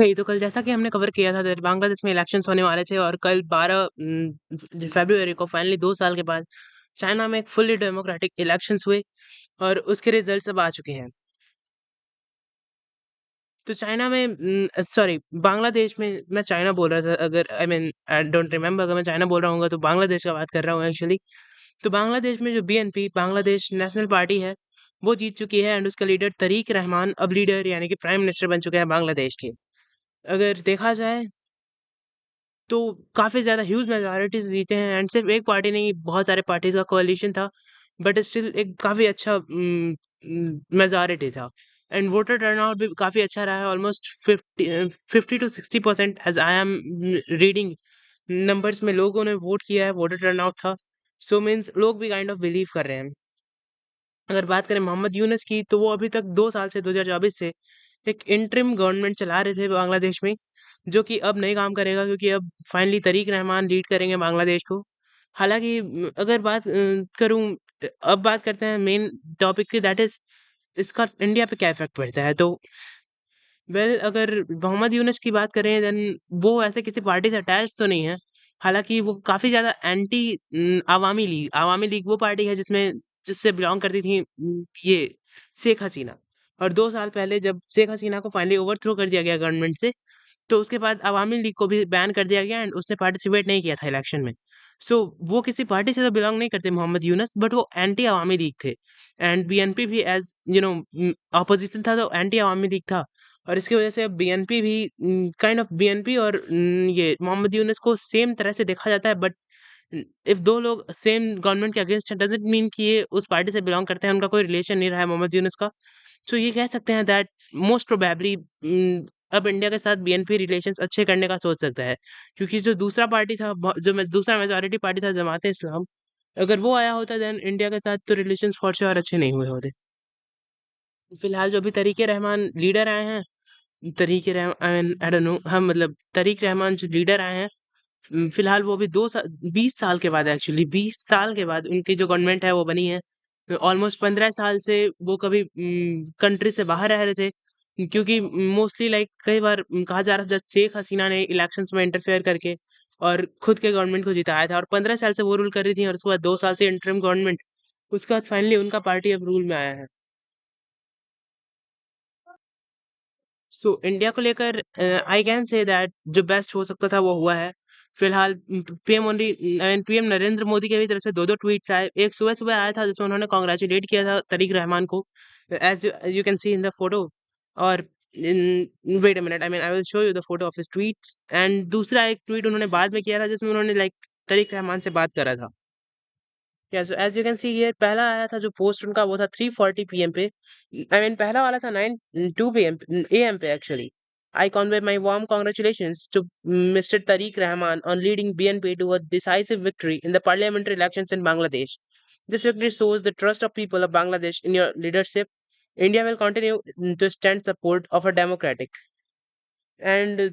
वही तो कल जैसा कि हमने कवर किया था दैट बांग्लादेश में इलेक्शंस होने वाले थे और कल 12 फरवरी को फाइनली 2 साल के बाद चाइना में एक फुल्ली डेमोक्रेटिक इलेक्शंस हुए और उसके रिजल्ट्स अब आ चुके हैं। तो चाइना में सॉरी बांग्लादेश में मैं चाइना बोल रहा था अगर आई डोंट रिमेंबर अगर मैं चाइना बोल रहा हूँ तो बांग्लादेश का बात कर रहा हूँ एक्चुअली। तो बांग्लादेश में जो बीएनपी बांग्लादेश नेशनल पार्टी है वो जीत चुकी है एंड उसका लीडर तरीक रहमान अब लीडर यानी कि प्राइम मिनिस्टर बन चुके हैं बांग्लादेश के। अगर देखा जाए तो काफ़ी ज़्यादा ह्यूज मेजॉरिटीज़ जीते हैं एंड सिर्फ एक पार्टी नहीं बहुत सारे पार्टीज़ का कोalition था बट स्टिल एक काफ़ी अच्छा मेजॉरिटी था एंड वोटर टर्नआउट भी काफ़ी अच्छा रहा है almost 50 to 60% as I am reading numbers में लोगों ने वोट किया है वोटर टर्नआउट था। सो मीन्स लोग भी काइंड ऑफ बिलीव कर रहे हैं। अगर बात करें मोहम्मद यूनुस की तो वो अभी तक 2 साल से 2024 से एक इंटरिम गवर्नमेंट चला रहे थे बांग्लादेश में, जो कि अब नहीं काम करेगा क्योंकि अब फाइनली तरीक रहमान लीड करेंगे बांग्लादेश को। हालाँकि अगर बात करूँ अब बात करते हैं मेन टॉपिक की दैट इज़ इसका इंडिया पे क्या इफ़ेक्ट पड़ता है। तो अगर मोहम्मद यूनुस की बात करें देन वो ऐसे किसी पार्टी से अटैच्ड तो नहीं है। हालाँकि वो काफ़ी ज़्यादा एंटी अवामी लीग वो पार्टी है जिससे बिलॉन्ग करती थी ये शेख हसीना। और 2 साल पहले जब शेख हसीना को फाइनली ओवरथ्रो कर दिया गया गवर्नमेंट से तो उसके बाद अवामी लीग को भी बैन कर दिया गया एंड उसने पार्टिसिपेट नहीं किया था इलेक्शन में। सो वो किसी पार्टी से तो बिलॉन्ग नहीं करते मोहम्मद यूनुस बट वो एंटी अवामी लीग थे एंड बीएनपी भी एज़ ऑपोज़िशन था तो एंटी अवामी लीग था। और इसकी वजह से अब बीएनपी भी काइंड ऑफ बीएनपी और ये मोहम्मद यूनुस को सेम तरह से देखा जाता है बट इफ 2 लोग सेम गवर्नमेंट के अगेंस्ट हैं डज़न्ट मीन कि ये उस पार्टी से बिलॉन्ग करते हैं, उनका कोई रिलेशन नहीं रहा है मोहम्मद यूनुस का। सो ये कह सकते हैं दैट मोस्ट प्रोबेबली अब इंडिया के साथ बीएनपी रिलेशंस अच्छे करने का सोच सकता है। क्योंकि जो दूसरा पार्टी था दूसरा मेजॉरिटी पार्टी था जमात-ए-इस्लाम, अगर वो आया होता देन इंडिया के साथ तो रिलेशंस फॉर श्योर अच्छे नहीं हुए होते। फिलहाल जो अभी तरीके रहमान लीडर आए हैं, तरीके रह I mean I don't know हम मतलब तरीक रहमान जो लीडर आए हैं फिलहाल वो अभी 20 साल के बाद एक्चुअली 20 साल के बाद उनकी जो गवर्नमेंट है वो बनी है। ऑलमोस्ट 15 साल से वो कभी कंट्री से बाहर रह रहे थे क्योंकि मोस्टली लाइक कई बार कहा जा रहा था जब शेख हसीना ने इलेक्शंस में इंटरफेयर करके और खुद के गवर्नमेंट को जिताया था और 15 साल से वो रूल कर रही थी और उसके बाद 2 साल से इंटरिम गवर्नमेंट उसके बाद फाइनली उनका पार्टी अब रूल में आया है। सो इंडिया को लेकर आई कैन से दैट जो बेस्ट हो सकता था वो हुआ है। फिलहाल PM only I mean PM Narendra Modi की भी तरफ से 2-2 ट्वीट्स आए। एक सुबह-सुबह आया था जिसमें उन्होंने कांग्रेचुलेट किया था तरीक रहमान को as you can see in the photo और in wait a minute I will show you the photo of his tweets and दूसरा एक ट्वीट उन्होंने बाद में किया था जिसमें उन्होंने लाइक तरीक रहमान से बात करा था। या so as you can see here पहला आया था जो पोस्ट उनका वो था 3:40 पीएम पे। आई मीन पहला वाला था 9 पीएम एएम पे actually. I convey my warm congratulations to Mr. Tariq Rahman on leading BNP to a decisive victory in the parliamentary elections in Bangladesh. This victory shows the trust of people of Bangladesh in your leadership. India will continue to stand support of a democratic and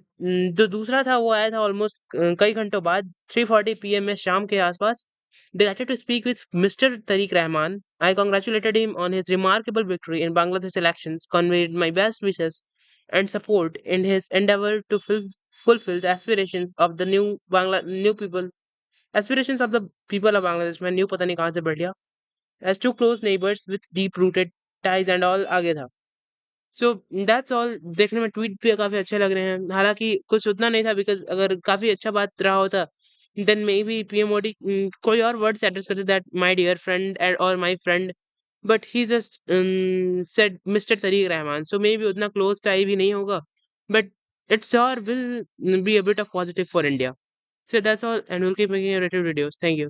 जो दूसरा था वो आया था almost कई घंटों बाद 3:40 PM में शाम के आसपास। Delighted to speak with Mr. Tariq Rahman. I congratulated him on his remarkable victory in Bangladesh elections, conveyed my best wishes and support in his endeavor to fulfill the aspirations of the people of Bangladesh. मैं new पता नहीं कहाँ से बढ़ लिया। As two close neighbors with deep rooted ties and all आगे था। सो that's all. देखने में ट्वीट भी काफ़ी अच्छे लग रहे हैं। हालाँकि कुछ उतना नहीं था बिकॉज़ अगर काफ़ी अच्छा बात रहा होता देन मेबी पीएम मोदी कोई और वर्ड्स एड्रेस करते that my dear friend and और my friend but he just said mister Tariq Rahman so maybe उतना क्लोज टाई भी नहीं होगा but it sure will be a bit of positive for India. So that's all and will keep making related videos. Thank you.